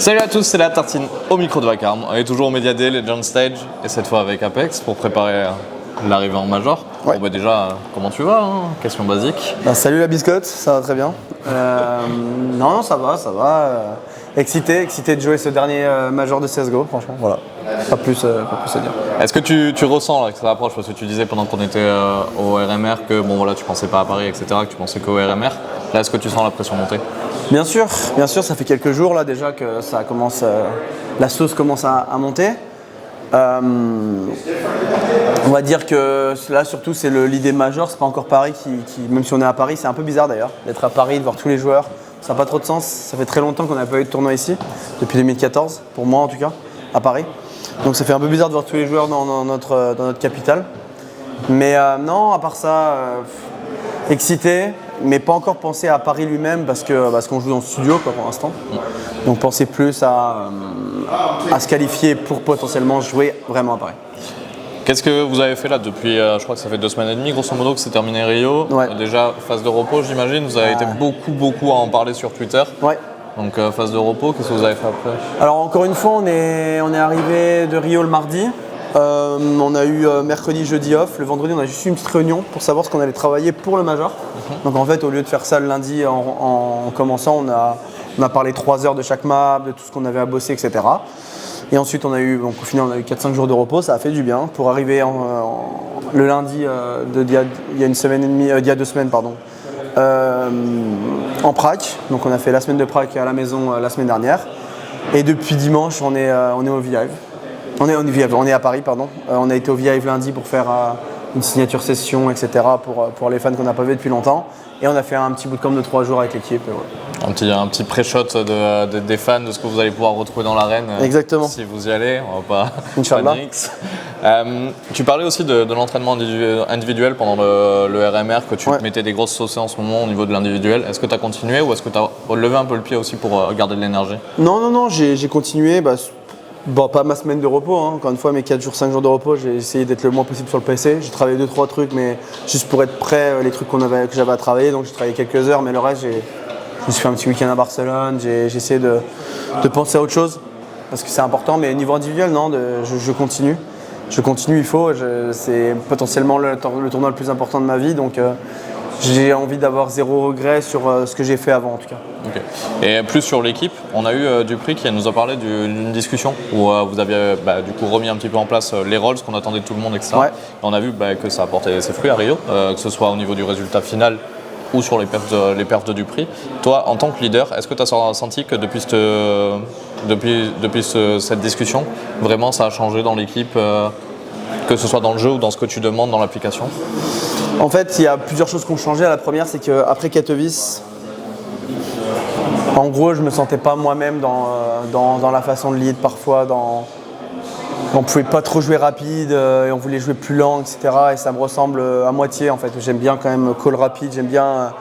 Salut à tous, c'est la tartine au micro de Vacarme. On est toujours au Media Day, Legend Stage, et cette fois avec Apex pour préparer l'arrivée en Major. Ouais. Bon, déjà, comment tu vas hein? Question basique. Salut la biscotte, ça va très bien. Non, ça va. Excité de jouer ce dernier Major de CSGO, franchement, voilà. Pas plus à dire. Est-ce que tu ressens là, que ça approche? Parce que tu disais pendant qu'on était au RMR que bon voilà, tu pensais pas à Paris, etc., que tu pensais qu'au RMR. Là, est-ce que tu sens la pression monter? Bien sûr, ça fait quelques jours là déjà que ça commence, la sauce commence à monter. On va dire que là surtout c'est l'idée Major, c'est pas encore Paris qui, même si on est à Paris, c'est un peu bizarre d'ailleurs d'être à Paris, de voir tous les joueurs, ça n'a pas trop de sens. Ça fait très longtemps qu'on n'a pas eu de tournoi ici, depuis 2014, pour moi en tout cas, à Paris. Donc ça fait un peu bizarre de voir tous les joueurs dans notre capitale. Mais non, à part ça, excité, mais pas encore pensé à Paris lui-même parce qu'on joue dans le studio quoi, pour l'instant. Donc pensez plus à se qualifier pour potentiellement jouer vraiment à Paris. Qu'est-ce que vous avez fait là depuis, je crois que ça fait 2 semaines et demie, grosso modo, que c'est terminé Rio. Ouais. Déjà, phase de repos, j'imagine. Vous avez été beaucoup à en parler sur Twitter. Ouais. Donc, phase de repos, qu'est-ce que vous avez fait après? Alors, encore une fois, on est arrivé de Rio le mardi. On a eu mercredi, jeudi off. Le vendredi, on a juste eu une petite réunion pour savoir ce qu'on allait travailler pour le Major. Donc, en fait, au lieu de faire ça le lundi en commençant, on a parlé 3 heures de chaque map, de tout ce qu'on avait à bosser, etc. Et ensuite, au final, on a eu 4-5 jours de repos, ça a fait du bien pour arriver le lundi il y a une semaine et demie, il y a 2 semaines, pardon, en Prague. Donc, on a fait la semaine de Prague à la maison la semaine dernière. Et depuis dimanche, on est au V-Hive. On est à Paris, pardon. On a été au V-Hive lundi pour faire une signature session, etc. pour les fans qu'on n'a pas vu depuis longtemps. Et on a fait un petit bootcamp de 3 jours avec l'équipe. Voilà. Un petit pré-shot des fans de ce que vous allez pouvoir retrouver dans l'arène. Exactement. Si vous y allez, on va pas. Inch'Allah. Tu parlais aussi de l'entraînement individuel pendant le RMR, que tu mettais des grosses saucées en ce moment au niveau de l'individuel. Est-ce que tu as continué ou est-ce que tu as levé un peu le pied aussi pour garder de l'énergie? Non, j'ai continué. Pas ma semaine de repos, hein. Encore une fois, mes 4 jours, 5 jours de repos, j'ai essayé d'être le moins possible sur le PC. J'ai travaillé 2-3 trucs, mais juste pour être prêt, les trucs que j'avais à travailler. Donc j'ai travaillé quelques heures, mais le reste, je me suis fait un petit week-end à Barcelone. J'ai essayé de penser à autre chose, parce que c'est important. Mais au niveau individuel, non, je continue. Je continue, il faut. C'est potentiellement le tournoi le plus important de ma vie. Donc j'ai envie d'avoir 0 regret sur ce que j'ai fait avant, en tout cas. Okay. Et plus sur l'équipe, on a eu Dupri qui nous a parlé d'une discussion où vous aviez du coup remis un petit peu en place les rôles, ce qu'on attendait de tout le monde, etc. Ouais. Et on a vu que ça a porté ses fruits à Rio, que ce soit au niveau du résultat final ou sur les perfs de Dupri. Toi, en tant que leader, est-ce que tu as senti que depuis cette discussion, vraiment ça a changé dans l'équipe, que ce soit dans le jeu ou dans ce que tu demandes dans l'application? En fait, il y a plusieurs choses qui ont changé. La première, c'est qu'après Katowice, en gros, je me sentais pas moi-même dans la façon de lead parfois. On pouvait pas trop jouer rapide et on voulait jouer plus lent, etc. Et ça me ressemble à moitié en fait. J'aime bien quand même call rapide, j'aime bien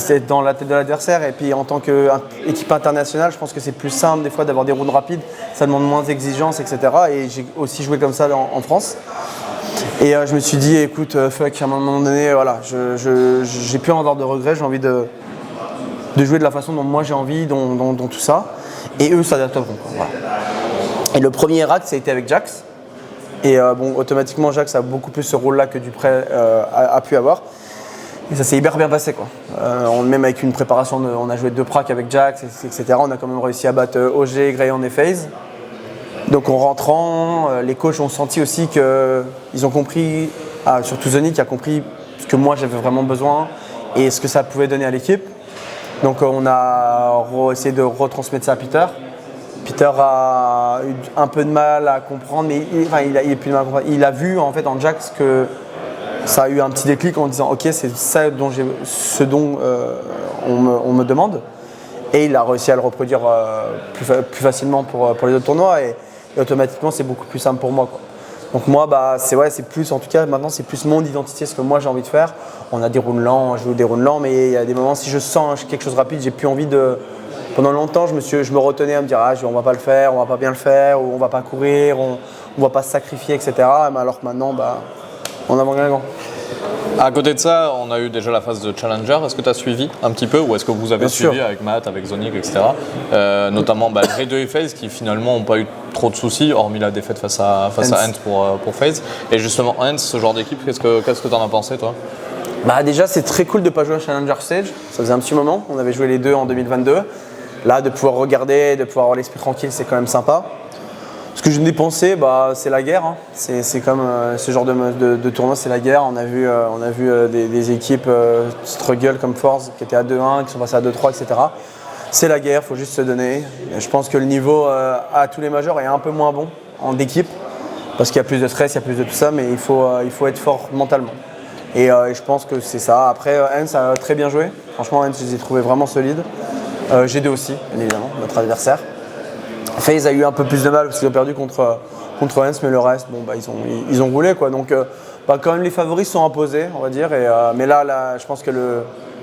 être dans la tête de l'adversaire. Et puis en tant qu'équipe internationale, je pense que c'est plus simple des fois d'avoir des rounds rapides. Ça demande moins d'exigence, etc. Et j'ai aussi joué comme ça en France. Et je me suis dit, écoute, fuck, à un moment donné, voilà, j'ai plus envie de regrets, j'ai envie de jouer de la façon dont moi j'ai envie, dont tout ça. Et eux s'adapteront. Voilà. Et le premier acte, ça a été avec Jax. Et automatiquement, Jax a beaucoup plus ce rôle-là que Dupré a pu avoir. Et ça s'est hyper bien passé, quoi. Même avec une préparation, on a joué 2 pracs avec Jax, etc. On a quand même réussi à battre OG, Grayon et FaZe. Donc en rentrant, les coachs ont senti aussi qu'ils ont compris, surtout Zony qui a compris ce que moi j'avais vraiment besoin et ce que ça pouvait donner à l'équipe. Donc on a essayé de retransmettre ça à Peter. Peter a eu un peu de mal à comprendre, mais il a vu en fait en Jax que ça a eu un petit déclic en disant ok, c'est ça ce dont on me demande. Et il a réussi à le reproduire plus facilement pour les autres tournois et automatiquement c'est beaucoup plus simple pour moi, quoi. Donc moi c'est plus, en tout cas maintenant c'est plus mon identité, ce que moi j'ai envie de faire. On a des rounds lents, je joue des rounds lents, mais il y a des moments si je sens quelque chose de rapide, j'ai plus envie de. Pendant longtemps je me retenais à me dire on va pas le faire, on va pas bien le faire, ou on va pas courir, on va pas se sacrifier, etc. Alors que maintenant en avant Guingamp. À côté de ça, on a eu déjà la phase de Challenger. Est-ce que tu as suivi un petit peu ou est-ce que vous avez suivi avec Matt, avec Zonic, etc. Notamment G2 et FaZe qui finalement n'ont pas eu trop de soucis, hormis la défaite face à Ents pour FaZe. Et justement, Ents, ce genre d'équipe, qu'est-ce que tu en as pensé toi? Déjà, c'est très cool de ne pas jouer à Challenger Stage. Ça faisait un petit moment. On avait joué les deux en 2022. Là, de pouvoir regarder, de pouvoir avoir l'esprit tranquille, c'est quand même sympa. Ce que je n'ai pensé, c'est la guerre. Hein. C'est comme ce genre de tournoi, c'est la guerre. On a vu des équipes struggle comme Force qui étaient à 2-1, qui sont passées à 2-3, etc. C'est la guerre, il faut juste se donner. Et je pense que le niveau à tous les majors est un peu moins bon en équipe parce qu'il y a plus de stress, il y a plus de tout ça, mais il faut être fort mentalement. Et je pense que c'est ça. Après, Ents a très bien joué. Franchement, Ents, je les ai trouvés vraiment solides. G2 aussi, bien évidemment, notre adversaire. FaZe a eu un peu plus de mal parce qu'ils ont perdu contre Ents, mais le reste, ils ont roulé quoi. Donc, quand même, les favoris sont imposés, on va dire. Mais là, je pense que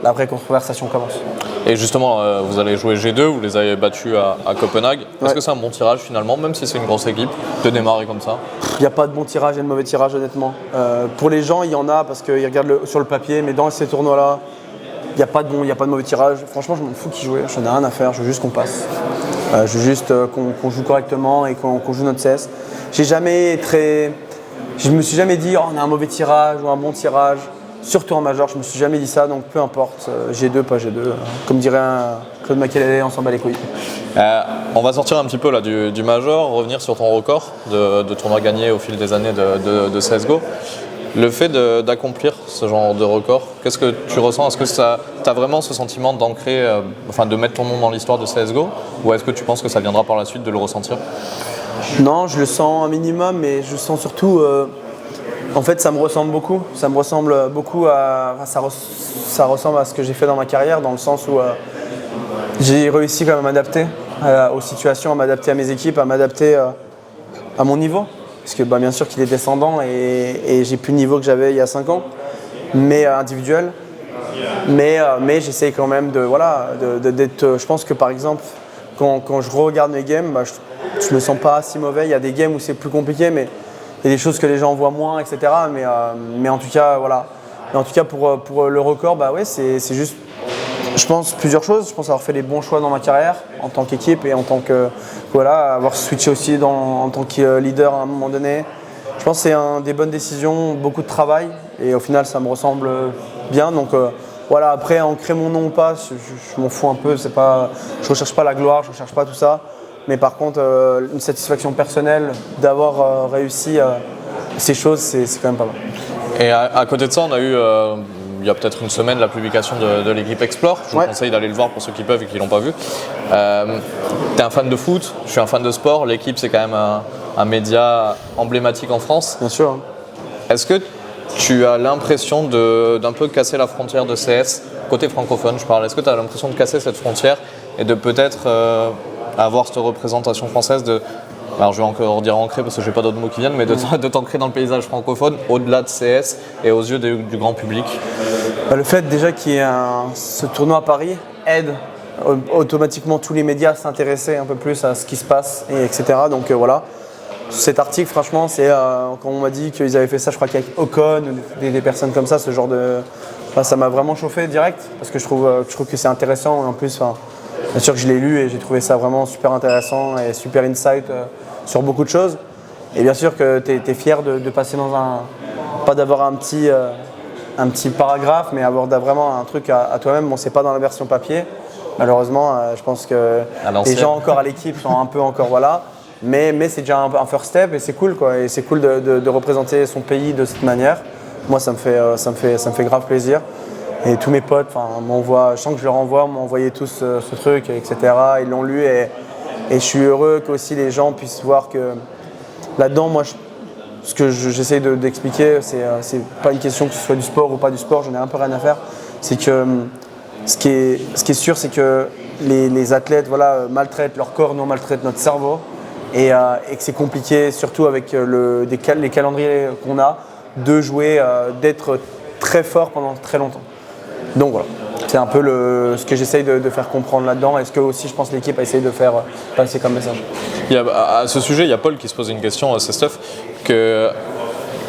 la vraie conversation commence. Et justement, vous allez jouer G2, vous les avez battus à Copenhague. Est-ce que c'est un bon tirage finalement, même si c'est une grosse équipe, de démarrer comme ça? Il n'y a pas de bon tirage et de mauvais tirage, honnêtement. Pour les gens, il y en a parce qu'ils regardent sur le papier, mais dans ces tournois-là, il n'y a pas de bon, il n'y a pas de mauvais tirage. Franchement, je m'en fous qui jouer, j'en ai rien à faire, je veux juste qu'on passe. Je veux juste qu'on joue correctement et qu'on joue notre CS. Je me suis jamais dit on a un mauvais tirage ou un bon tirage, surtout en major, je me suis jamais dit ça, donc peu importe, G2, pas G2. Comme dirait Claude Makélélé, on s'en bat les couilles. On va sortir un petit peu là, du major, revenir sur ton record de tournois gagnés au fil des années de CSGO. Le fait d'accomplir ce genre de record, qu'est-ce que tu ressens? Est-ce que tu as vraiment ce sentiment d'ancrer, de mettre ton nom dans l'histoire de CSGO? Ou est-ce que tu penses que ça viendra par la suite de le ressentir? Non, je le sens un minimum, mais je sens surtout... en fait, ça me ressemble beaucoup. Ça me ressemble beaucoup ça ressemble à ce que j'ai fait dans ma carrière, dans le sens où j'ai réussi quand même à m'adapter aux situations, à m'adapter à mes équipes, à m'adapter à mon niveau. Parce que bien sûr qu'il est descendant et j'ai plus le niveau que j'avais il y a 5 ans, mais individuel. Mais j'essaie quand même d'être. Je pense que par exemple, quand je regarde mes games, je me sens pas si mauvais. Il y a des games où c'est plus compliqué, mais il y a des choses que les gens voient moins, etc. Mais en tout cas, voilà. Et en tout cas, pour le record, c'est juste. Je pense plusieurs choses. Je pense avoir fait les bons choix dans ma carrière en tant qu'équipe et en tant que avoir switché aussi en tant que leader à un moment donné. Je pense que c'est des bonnes décisions, beaucoup de travail et au final ça me ressemble bien. Donc après ancrer mon nom ou pas, je m'en fous un peu. Je recherche pas la gloire, je recherche pas tout ça. Mais par contre une satisfaction personnelle d'avoir réussi ces choses, c'est quand même pas mal. Et à côté de ça, on a eu il y a peut-être une semaine la publication de l'équipe Explore. Je vous conseille d'aller le voir pour ceux qui peuvent et qui ne l'ont pas vu. Tu es un fan de foot, je suis un fan de sport. L'équipe, c'est quand même un média emblématique en France. Bien sûr. Est-ce que tu as l'impression d'un peu casser la frontière de CS, côté francophone je parle, est-ce que tu as l'impression de casser cette frontière et de peut-être avoir cette représentation française alors je vais encore dire ancré parce que j'ai pas d'autres mots qui viennent, mais de t'ancrer dans le paysage francophone au-delà de CS et aux yeux du grand public? Le fait déjà qu'il y ait ce tournoi à Paris aide automatiquement tous les médias à s'intéresser un peu plus à ce qui se passe, etc. Donc voilà. Cet article, franchement, c'est quand on m'a dit qu'ils avaient fait ça, je crois qu'avec Ocon ou des personnes comme ça, ce genre de... ça m'a vraiment chauffé direct parce que je trouve que c'est intéressant et en plus, bien sûr que je l'ai lu et j'ai trouvé ça vraiment super intéressant et super insight sur beaucoup de choses. Et bien sûr que tu es fier de passer dans pas d'avoir un petit paragraphe, mais avoir vraiment un truc à toi-même. Bon, c'est pas dans la version papier, malheureusement. Je pense que les gens encore à l'équipe sont un peu encore voilà. Mais c'est déjà un first step et c'est cool quoi. Et c'est cool de représenter son pays de cette manière. Moi, ça me fait grave plaisir. Et tous mes potes, m'envoient, je sens que je leur envoie, m'ont envoyé tous ce truc, etc. Ils l'ont lu et je suis heureux qu'aussi les gens puissent voir que là-dedans, moi, ce que j'essaie d'expliquer, c'est pas une question que ce soit du sport ou pas du sport, j'en ai un peu rien à faire. C'est que ce qui est sûr, c'est que les athlètes maltraitent leur corps, nous on maltraite notre cerveau et que c'est compliqué, surtout avec les calendriers qu'on a, de jouer, d'être très fort pendant très longtemps. Donc voilà, c'est un peu ce que j'essaye de faire comprendre là-dedans et ce que aussi je pense l'équipe a essayé de faire passer comme message. À ce sujet, il y a Paul qui se pose une question, c'est Steph, que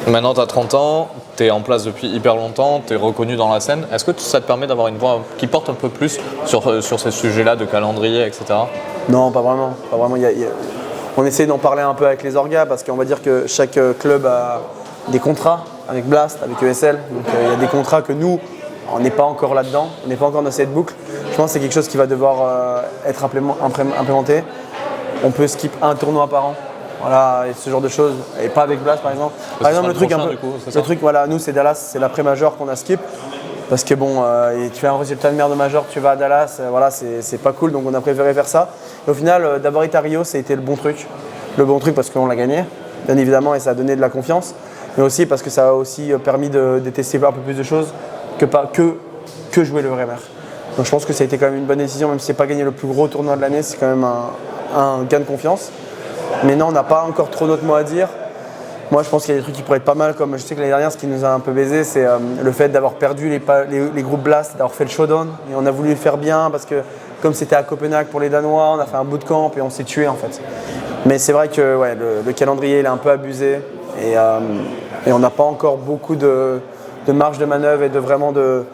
Maintenant, tu as 30 ans, tu es en place depuis hyper longtemps, tu es reconnu dans la scène. Est-ce que ça te permet d'avoir une voix qui porte un peu plus sur ces sujets-là de calendrier, etc. Non, pas vraiment. Pas vraiment. On essaie d'en parler un peu avec les orgas parce qu'on va dire que chaque club a des contrats avec Blast, avec ESL. Donc il y a des contrats que nous, on n'est pas encore là-dedans, on n'est pas encore dans cette boucle. Je pense que c'est quelque chose qui va devoir être implémenté. On peut skip un tournoi par an. Voilà, et ce genre de choses, et pas avec Blast par exemple. Par exemple, le truc, voilà, nous c'est Dallas, c'est l'après-major qu'on a skip. Parce que bon, tu fais un résultat de merde de major, tu vas à Dallas, voilà, c'est pas cool, donc on a préféré faire ça. Et au final, d'abord été à Rio, ça a été le bon truc. Le bon truc parce qu'on l'a gagné, bien évidemment, et ça a donné de la confiance. Mais aussi parce que ça a aussi permis de tester un peu plus de choses que jouer le vrai maire. Donc je pense que ça a été quand même une bonne décision, même si c'est pas gagné le plus gros tournoi de l'année, c'est quand même un gain de confiance. Mais non, on n'a pas encore trop notre mot à dire. Moi, je pense qu'il y a des trucs qui pourraient être pas mal, comme je sais que l'année dernière, ce qui nous a un peu baisé, c'est le fait d'avoir perdu les groupes Blast, d'avoir fait le showdown. Et on a voulu le faire bien parce que, comme c'était à Copenhague pour les Danois, on a fait un bootcamp et on s'est tué en fait. Mais c'est vrai que ouais, le calendrier il est un peu abusé et on n'a pas encore beaucoup de marge de manœuvre et de vraiment de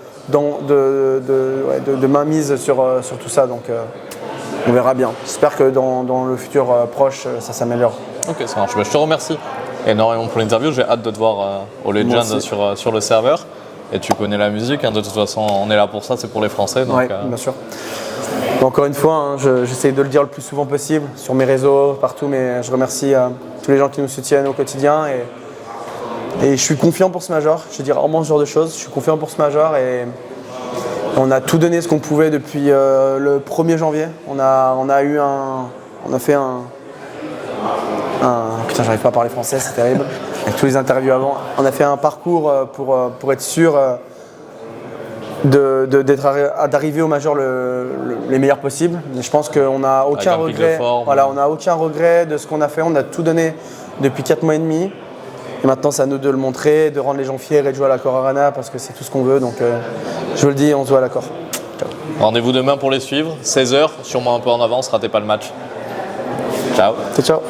mainmise sur tout ça. Donc, on verra bien. J'espère que dans le futur proche, ça s'améliore. Ok, ça marche. Je te remercie énormément pour l'interview. J'ai hâte de te voir au Legend sur le serveur. Et tu connais la musique, hein. De toute façon, on est là pour ça, c'est pour les Français. Oui, bien sûr. Encore une fois, hein, j'essaie de le dire le plus souvent possible sur mes réseaux, partout, mais je remercie tous les gens qui nous soutiennent au quotidien. Et je suis confiant pour ce major. Je veux dire vraiment ce genre de choses. Je suis confiant pour ce major et on a tout donné ce qu'on pouvait depuis le 1er janvier. On a fait un putain, j'arrive pas à parler français, c'est terrible. Avec tous les interviews avant. On a fait un parcours pour être sûr d'arriver au major les meilleurs possibles. Mais je pense qu'on n'a aucun regret. Voilà, on n'a aucun regret de ce qu'on a fait. On a tout donné depuis 4 mois et demi. Et maintenant, c'est à nous de le montrer, de rendre les gens fiers et de jouer à l'Accor Arena parce que c'est tout ce qu'on veut. Donc, je vous le dis, on se voit à l'Accor. Rendez-vous demain pour les suivre. 16h, sûrement un peu en avance, ratez pas le match. Ciao. Ciao.